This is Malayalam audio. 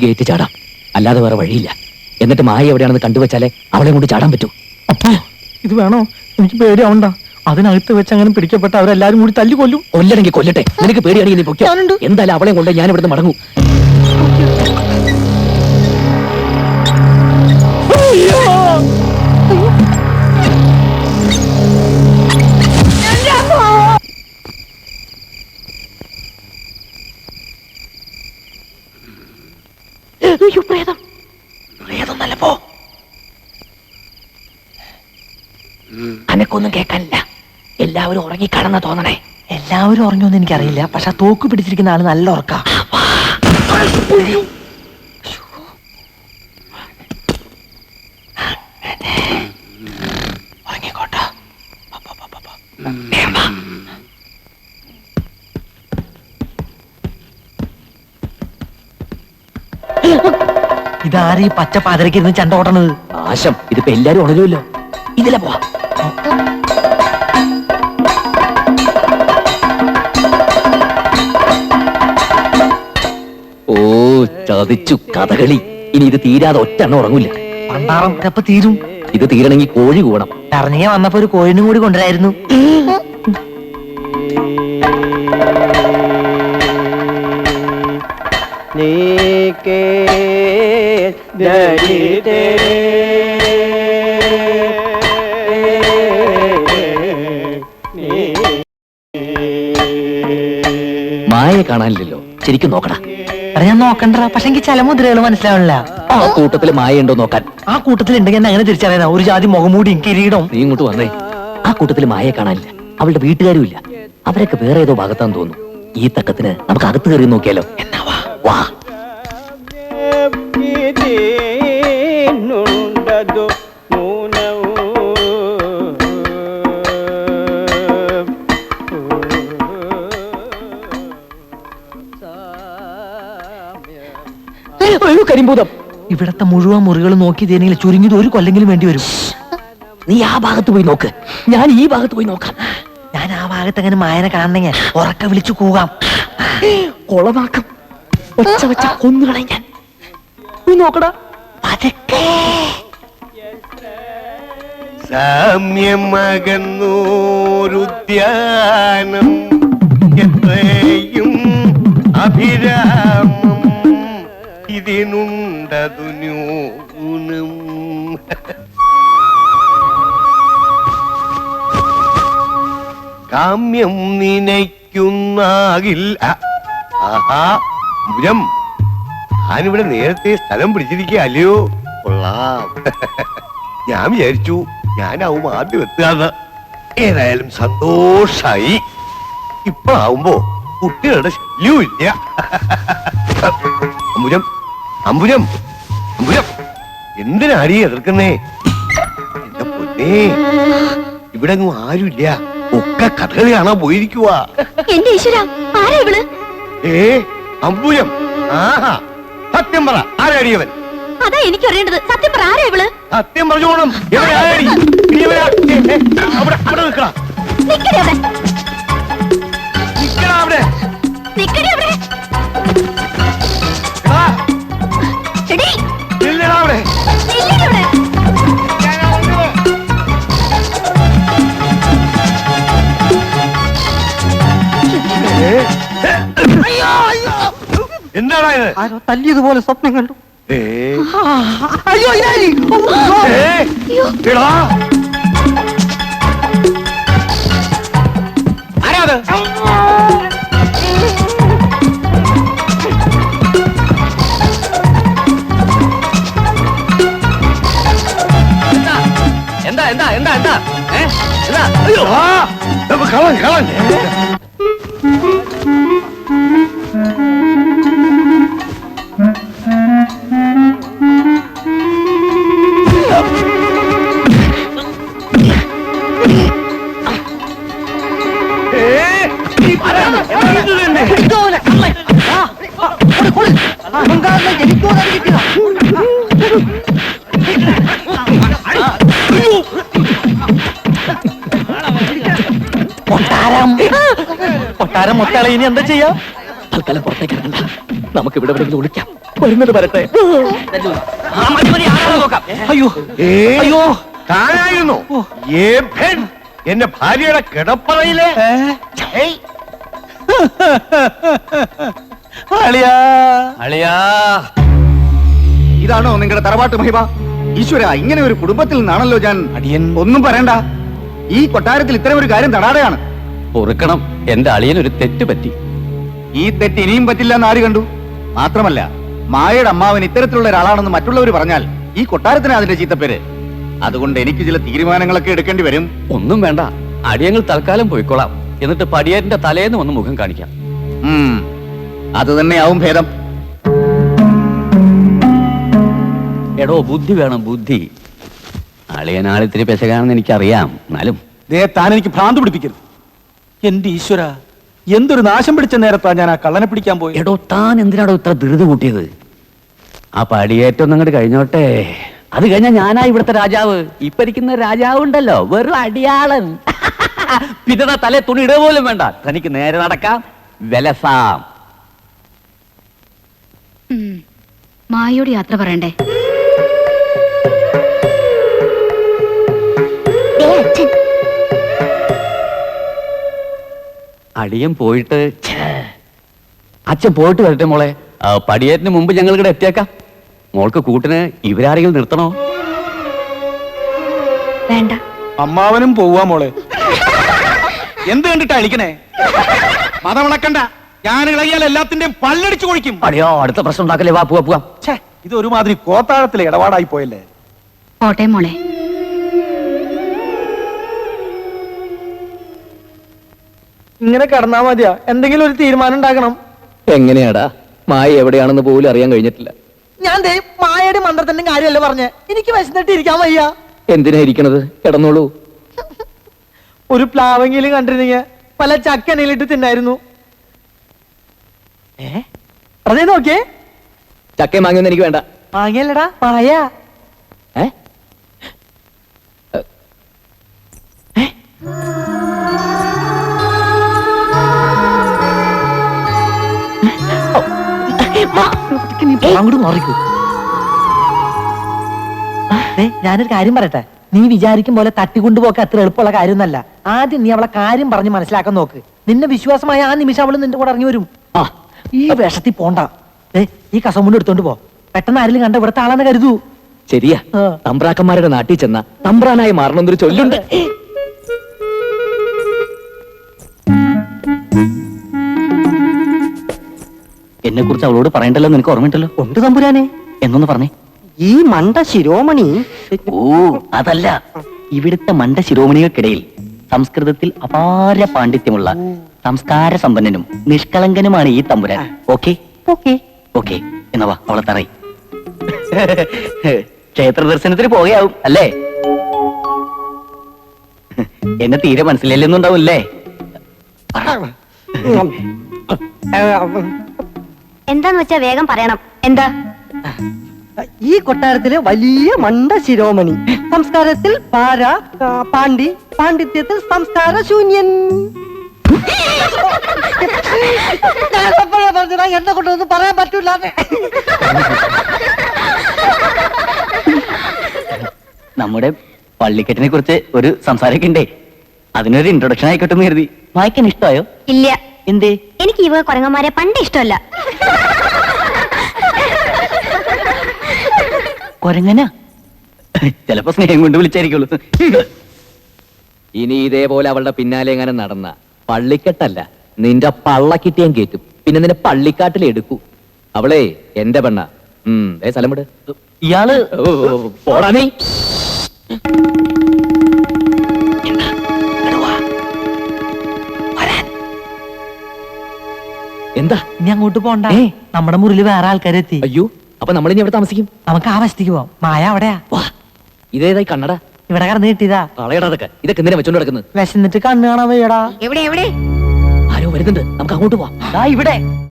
ഗേറ്റ് ചാടാം, അല്ലാതെ വേറെ വഴിയില്ല. എന്നിട്ട് മായ എവിടെയാണെന്ന് കണ്ടുവച്ചാലേ അവളെ കൊണ്ട് ചാടാൻ പറ്റൂ. അപ്പോ ഇത് വേണോ? എനിക്ക് പേടിയാവണ്ട. അതിനകത്ത് വെച്ച് അങ്ങനെ പിടിക്കപ്പെട്ട അവരെല്ലാരും കൂടി തല്ലിക്കൊല്ലും. കൊല്ലണമെങ്കിൽ കൊല്ലട്ടെ, നിനക്ക് പേടിയാണെങ്കിൽ നീ പൊയ്ക്കോ. എന്തായാലും അവളെ കൊണ്ട് ഞാൻ ഇവിടുന്ന് മടങ്ങും. അനക്കൊന്നും കേൾക്കാനില്ല. എല്ലാവരും ഉറങ്ങിക്കാണെന്ന് തോന്നണേ. എല്ലാവരും ഉറങ്ങിയൊന്നും എനിക്കറിയില്ല, പക്ഷെ തോക്ക് പിടിച്ചിരിക്കുന്ന ആള് നല്ല ഉറക്കാ. ഉറങ്ങിക്കോട്ടെ. ഇതാരീ പച്ച പാതിരക്കിരുന്ന് ചണ്ട ഓട്ടണത്? ആശം, ഇതിപ്പോ എല്ലാരും ഉണരുമല്ലോ. ഇതിലെ പോവാ. ഓ ചതിച്ചു കഥകളി. ഇനി ഇത് തീരാതെ ഒറ്റ എണ്ണം ഉറങ്ങൂല. പണ്ടാറം എപ്പ തീരും? ഇത് തീരണമെങ്കിൽ കോഴി കൂടണം. ഇറങ്ങിയ വന്നപ്പോ ഒരു കോഴിനും കൂടി കൊണ്ടുവരായിരുന്നു. മായയെ കാണാനില്ലല്ലോ, ശരിക്കും നോക്കടാ. ഞാൻ നോക്കണ്ട, പക്ഷെ എനിക്ക് ചില മുദ്രകൾ മനസ്സിലാവണില്ല. ആ കൂട്ടത്തില് മായ ഉണ്ടോ നോക്കാൻ. ആ കൂട്ടത്തിൽ ഉണ്ടെങ്കിൽ എന്നെ അങ്ങനെ തിരിച്ചറിയാനാ? ഒരു ജാതി മുഖമൂടിയും കിരീടം. നീ ഇങ്ങോട്ട് വന്നേ. ആ കൂട്ടത്തില് മായയെ കാണാനില്ല, അവളുടെ വീട്ടുകാരും ഇല്ല. അവരൊക്കെ വേറെ ഏതോ ഭാഗത്താന്ന് തോന്നുന്നു. ഈ തക്കത്തിന് നമുക്ക് അകത്ത് കയറി നോക്കിയാലോ? എന്നാ വാ വാ. കരിമ്പൂതം. ഇവിടത്തെ മുഴുവൻ മുറികൾ നോക്കി തേനെങ്കിൽ ചുരുങ്ങിയത് ഒരു കൊല്ലെങ്കിലും വേണ്ടി വരും. നീ ആ ഭാഗത്ത് പോയി നോക്ക്, ഞാൻ ഈ ഭാഗത്ത് പോയി നോക്കാം. ഞാൻ ആ ഭാഗത്ത് അങ്ങനെ മായനെ കാണണമെങ്കിൽ ഉറക്കെ വിളിച്ചു കൂകാം. കൊളമാക്കം ഒച്ച വെച്ച കൊന്നുകളെ ഞാൻ. നീ നോക്കടാ. സാമ്യമകന്നൂരുദ്യാനം എത്രയും അഭിരാമം ഇതിനുണ്ടതു ന്യൂനം. കാമ്യം നിനയ്ക്കുന്നാകിൽ. ആഹാ ഭുജം, ഞാനിവിടെ നേരത്തെ സ്ഥലം പിടിച്ചിരിക്കുക അല്ലയോ? കൊള്ളാം. ഞാൻ വിചാരിച്ചു ഞാനാവും ആദ്യം എത്തുകയെന്ന്. ഏതായാലും സന്തോഷായി. ഇപ്പോഴാവുമ്പോ കുട്ടികളുടെ ശല്യവും ഇല്ല. അമ്പുജം അമ്പുജം അമ്പുജം, എന്തിനാടി എതിർക്കുന്നേ? എന്റെ പൊന്നേ, ഇവിടെ ഒന്നും ആരുമില്ല, ഒക്കെ കഥകളി കാണാൻ പോയിരിക്കുവാ. എന്റെ ഈശ്വരാ, ആരാ ഇവള്? അമ്പുജം, ആഹാ, സത്യം പറ, ആരാടിയവൻ? അതാ എനിക്ക് അറിയേണ്ടത്. സത്യം പറ, ആരാ ഇവള്? സത്യം പറഞ്ഞോണം. അവിടെ നിക്കടാ, നിക്കടി അവിടെ. നിക്കടാ അവിടെ. നിക്കടി അവിടെ. എടീ, നില്ലടാ അവിടെ. നില്ലടി അവിടെ. എന്താടാ ഇത്? തല്ലിയതുപോലെ സ്വപ്നം കണ്ടു. അയ്യോ ആരാത്? എന്താ എന്താ എന്താ എന്താ എന്താ? അയ്യോ കളൻ കളൻ. കൊട്ടാരം മൊത്തളെ ഇനി എന്താ ചെയ്യാ? തൽക്കാലം പുറത്തേക്ക് ഇറങ്ങണ്ട, നമുക്ക് ഇവിടെ എവിടെയെങ്കിലും ഒളിക്കാം. വരുന്നത് വരട്ടെ. അയ്യോ ഏ, അയ്യോ താനായിരുന്നു ഏഭൻ, എന്റെ ഭാര്യയുടെ കിടപ്പറയിലെ ഏയ്, അളിയാ അളിയാ, ഇതാണോ നിങ്ങളുടെ തറവാട്ട് മഹിമ? ഈശ്വര, ഇങ്ങനെ ഒരു കുടുംബത്തിൽ നിന്നാണല്ലോ ഞാൻ. അടിയൻ ഒന്നും പറയണ്ട, ഈ കൊട്ടാരത്തിൽ ഇത്തരം ഒരു കാര്യം തടാടെയാണ്. പൊറുക്കണം, എന്റെ അളിയൻ ഒരു തെറ്റ് പറ്റി. ഈ തെറ്റ് ഇനിയും പറ്റില്ല എന്ന് ആര് കണ്ടു? മാത്രമല്ല, മായയുടെ അമ്മാവൻ ഇത്തരത്തിലുള്ള ഒരാളാണെന്ന് മറ്റുള്ളവർ പറഞ്ഞാൽ ഈ കൊട്ടാരത്തിന് അതിന്റെ ചീത്തപ്പേര്. അതുകൊണ്ട് എനിക്ക് ചില തീരുമാനങ്ങളൊക്കെ എടുക്കേണ്ടി വരും. ഒന്നും വേണ്ട, അടിയങ്ങൾ തൽക്കാലം പോയിക്കോളാം. എന്നിട്ട് പടിയേറ്റിന്റെ തലേന്ന് വന്ന് മുഖം കാണിക്കാം. അത് തന്നെയാവും ഭേദം. എടോ, ബുദ്ധി വേണം, ബുദ്ധി. അളിയനാളിത്തിരി പെശകാണെന്ന് എനിക്കറിയാം. എന്നാലും താൻ എനിക്ക് ഭ്രാന്ത് പിടിപ്പിക്കരുത്. എന്റെ ഈശ്വര, എന്തൊരു നാശം പിടിച്ച നേരത്താ ഞാൻ ആ കള്ളനെ പിടിക്കാൻ പോയി. എടോ, താൻ എന്തിനാടോ ഇത്ര ധൃതി കൂട്ടിയത്? ആ പടിയേറ്റൊന്നും അങ്ങോട്ട് കഴിഞ്ഞോട്ടെ. അത് കഴിഞ്ഞാൽ ഞാനാ ഇവിടുത്തെ രാജാവ്. ഇപ്പൊ ഇരിക്കുന്ന രാജാവ് ഉണ്ടല്ലോ, വെറും അടിയാളൻ. പിന്നെ തലേ തുണി ഇടുക പോലും വേണ്ട, തനിക്ക് നേരെ നടക്കാം, വിലസാം. മായോട് യാത്ര പറയണ്ടേ? അച്ഛൻ അടിയൻ പോയിട്ട് അച്ഛൻ പോയിട്ട് വരട്ടെ മോളെ. പടിയേറ്റിന് മുമ്പ് ഞങ്ങൾ ഇവിടെ എത്തിയേക്കാം. മോൾക്ക് കൂട്ടിന് ഇവരാരെങ്കിലും നിർത്തണോ? വേണ്ട. അമ്മാവനും പോവാ മോളെ. എന്ത് കണ്ടിട്ടാ അടിക്കണേ? മതമിളക്കണ്ട, ഞാൻ ഇളകിയാൽ എല്ലാത്തിന്റെയും പല്ലടിച്ചു കൊഴിക്കും. അടിയോ, അടുത്ത പ്രശ്നം ഉണ്ടാക്കല്ലേ. വാ, പോവാ പോവാം. ഇത് ഒരുമാതിരി കോത്താഴത്തിലെ ഇടപാടായി പോയല്ലേ. പോട്ടെ മോളെ. ഇങ്ങനെ കിടന്നാ മതിയാ? എന്തെങ്കിലും ഒരു തീരുമാനം ഉണ്ടാക്കണം. എങ്ങനെയാടാ? മായ എവിടെയാണെന്ന് പോലും അറിയാൻ കഴിഞ്ഞിട്ടില്ല. ഞാൻ മായയുടെ മന്ത്രത്തിന്റെ കാര്യമല്ല പറഞ്ഞേ. എനിക്ക് വിശന്നിട്ട് ഇരിക്കാൻ വയ്യ. എന്തിനാ ഇരിക്കണത്? കിടന്നോളൂ. ഒരു പ്ലാവെങ്കിലും കണ്ടിരുന്നെങ്കിൽ പല ചക്കനയിലിട്ട് തിന്നായിരുന്നു. അതേ നോക്കിയേ, ചക്കയും വാങ്ങിയൊന്നും എനിക്ക് വേണ്ട. മാങ്ങയല്ലടാ, മായ. ഏ? അങ്ങോട്ട് മാറിക്കൂ. ഞാനൊരു കാര്യം പറയട്ടെ. നീ വിചാരിക്കും പോലെ തട്ടിക്കൊണ്ടുപോക്ക് അത്ര എളുപ്പമുള്ള കാര്യമൊന്നല്ല. ആദ്യം നീ അവളെ കാര്യം പറഞ്ഞ് മനസ്സിലാക്കാൻ നോക്ക്. നിന്നെ വിശ്വാസമായ ആ നിമിഷം അവള് നിന്റെ കൂടെ ഇറങ്ങി വരും. ഈ വേഷത്തിൽ പോണ്ട. ഈ കസമുണ്ട് എടുത്തോണ്ട് പോ. പെട്ടെന്ന് ആരെങ്കിലും കണ്ട ഇവിടുത്തെ ആളാന്ന് കരുതൂ. ശരിയാ, തമ്പ്രാക്കന്മാരുടെ നാട്ടിൽ ചെന്ന തമ്പ്രാനായി മാറണമെന്നൊരു ചൊല്ലുണ്ട്. എന്നെ കുറിച്ച് അവളോട് പറയണ്ടല്ലോ, നിനക്ക് ഓർമ്മയുണ്ടല്ലോ. ഉണ്ട് തമ്പുരാനെ. എന്നൊന്ന് പറഞ്ഞേ. ഈ മണ്ട ശിരോമണി. ഓ, അതല്ല, ഇവിടുത്തെ മണ്ട ശിരോമണികൾക്കിടയിൽ സംസ്കൃതത്തിൽ അപാര പാണ്ഡിത്യമുള്ള സംസ്കാര സമ്പന്നനും നിഷ്കളങ്കനുമാണ് ഈ തമ്പുരാൻ. ഓക്കെ ഓക്കെ ഓക്കെ, എന്നാ വാ, അവളെ തറയി. ക്ഷേത്ര ദർശനത്തിന് പോവുകയാവും അല്ലേ? എന്നെ തീരെ മനസ്സിലെന്നുണ്ടാവില്ലേ? എന്താന്ന് വെച്ചാ വേഗം പറയണം. എന്താ? ഈ കൊട്ടാരത്തിലെ വലിയ മണ്ട ശിരോമണി. സംസ്കാരത്തിൽ പാര, പാണ്ഡി, പാണ്ഡിത്യത്തിൽ സംസ്കാര ശൂന്യൻ. എന്നെ കൊണ്ടൊന്നും പറയാൻ പറ്റൂല. നമ്മുടെ പള്ളിക്കെട്ടിനെ കുറിച്ച് ഒരു സംസാരമൊക്കെ ഉണ്ടേ. അതിനൊരു ഇൻട്രൊഡക്ഷൻ ആയിക്കോട്ടെ എന്ന് കരുതി. വായിക്കാൻ ഇഷ്ടമായോ? ഇല്ല. എന്തേ? എനിക്ക് ഇവ കുരങ്ങന്മാരെ പണ്ട് ഇഷ്ടമല്ല. കൊരങ്ങന ചിലപ്പോ സ്നേഹം കൊണ്ട് വിളിച്ചായിരിക്കുള്ളൂ. ഇനി ഇതേപോലെ അവളുടെ പിന്നാലെ എങ്ങനെ നടന്ന പള്ളിക്കെട്ടല്ല, നിന്റെ പള്ളക്കിട്ടിയാൻ കേറ്റും. പിന്നെ നിന്നെ പള്ളിക്കാട്ടിൽ എടുക്കൂ. അവളെ എന്റെ പെണ്ണ. സ്ഥലം വിട്. ഇയാള് പോടാ നീ. എന്താ? ഇനി അങ്ങോട്ട് പോണ്ട. നമ്മുടെ മുറിയിൽ വേറെ ആൾക്കാരെത്തി. അയ്യോ, അപ്പൊ നമ്മളിനി എവിടെ താമസിക്കും? നമുക്ക് ആ വശത്തേക്ക് പോവാം. മായ അവിടെയാ. വാ, ഇതേതായി കണ്ണട? ഇവിടെ കറന്ന് കിട്ടിയതാ. കളയടാ അതൊക്കെ. ഇതൊക്കെ എന്തിനാ വെച്ചോണ്ട് കിടക്കുന്നത്? വിശന്നിട്ട് കണ്ണ് കാണാൻ വയ്യടാ. എവിടെ എവിടെ? ആരോ വരുന്നുണ്ട്, നമുക്ക് അങ്ങോട്ട് പോവാം. ഇവിടെ